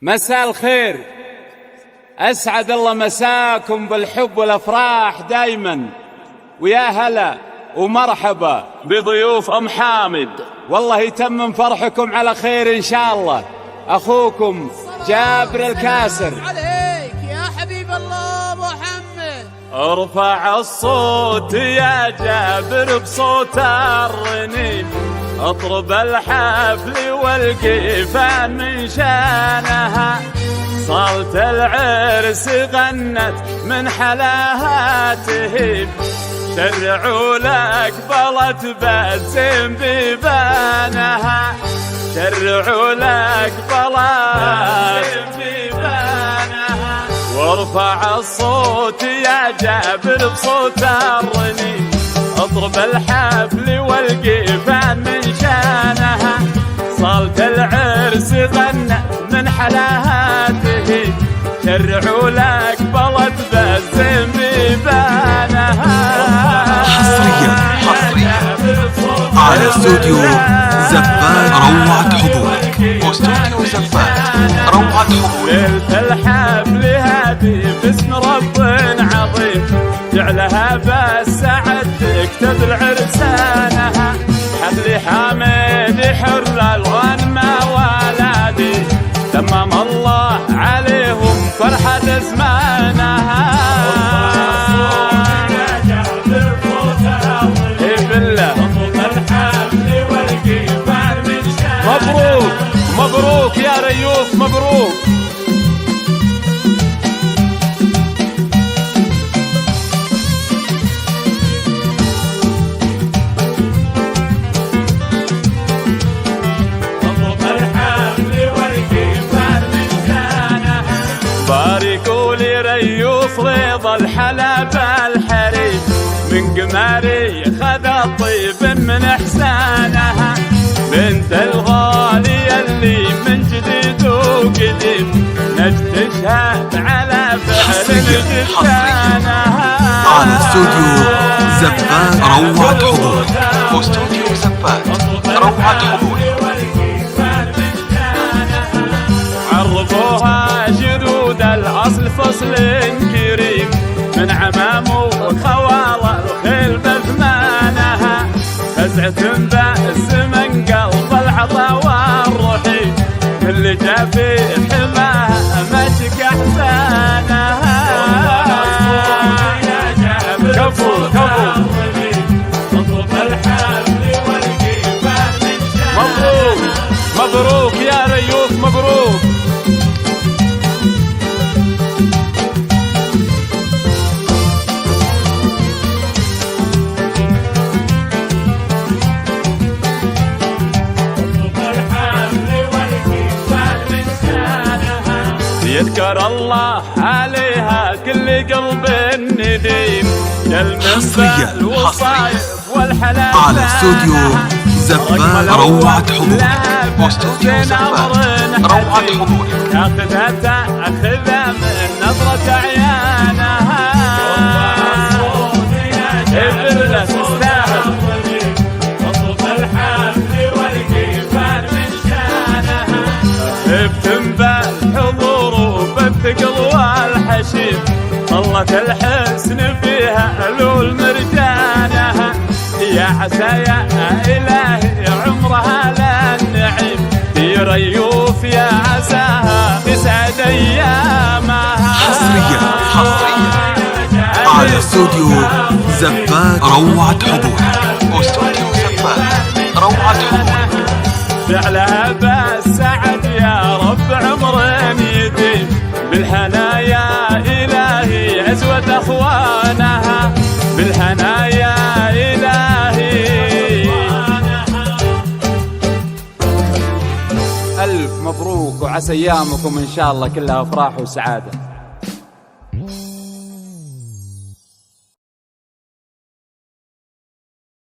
مساء الخير، أسعد الله مساكم بالحب والأفراح دايما، ويا هلا ومرحبا بضيوف أم حامد. والله يتمم فرحكم على خير إن شاء الله. أخوكم جابر الكاسر. عليك يا حبيب الله محمد. ارفع الصوت يا جابر بصوت الرنين، اطرب الحفل والقيفان من شانها، صالة العرس غنت من حلاها تهيب، شرعوا لك بلت بزم بيبانها، شرعوا لك بلت بيبانها. وارفع الصوت يا جابر بصوت الرنين، اضرب الحفل والقيفان من شانها، صالة العرس غنى من حلاها تهيب، شرعوا لك بلد بزم بيبانها. حصريا على استوديو زفات روعة حضورك. استوديو زفات روعة حضورك. ليلة الحفل هذه باسم رب عظيم، جعلها بالسعد تكتب العرسانها، حفل حامد حر الغنم ولادي، تمم الله عليهم فرحة زمانها. مبروك مبروك يا ريوف، مبروك. باركوا لي ريوف ريض الحلب الحريم، من قماري خذ الطيب من احسانها، بنت الغالي اللي من جديد وقديم، نجد تشهد على فعل جدانها. على استوديو زفات روعة حضورك. استوديو زفات روعة حضورك. عرفوها جدود الأصل فصل كريم، من عمام وخوال الخيل بثمانها، فزعة بأس من قلب العطا والرحيم، اللي جا في حماها مشك احسانها. كفو كفو. مبروك مبروك يا ريوف، مبروك. يذكر الله عليها كل قلب نديم، حصريا والحلال على استوديو زفات روعة حضورك. استوديو زفات روعة حضورك. تاخذها تاخذها من نظرة عيانها، ابرة تستاهل. اطلب الحفل والقيفان من شانها، بتنبال حضور وبالثقل والحشيم، طلت الحسن فيها لول مرجانها، يا عسى يا إلهي عمرها للنعيم، يا ريوف يا عساها تسعد أيامها. حصريا على استوديو زفات روعة حضورك. استوديو زفات روعة حضورك. جعلها بالسعد يا رب عمر يديم، بالهنا يا إلهي عزوة أخوانها، بالهنا يا إلهي. ألف مبروك، وعسى أيامكم إن شاء الله كلها أفراح وسعادة.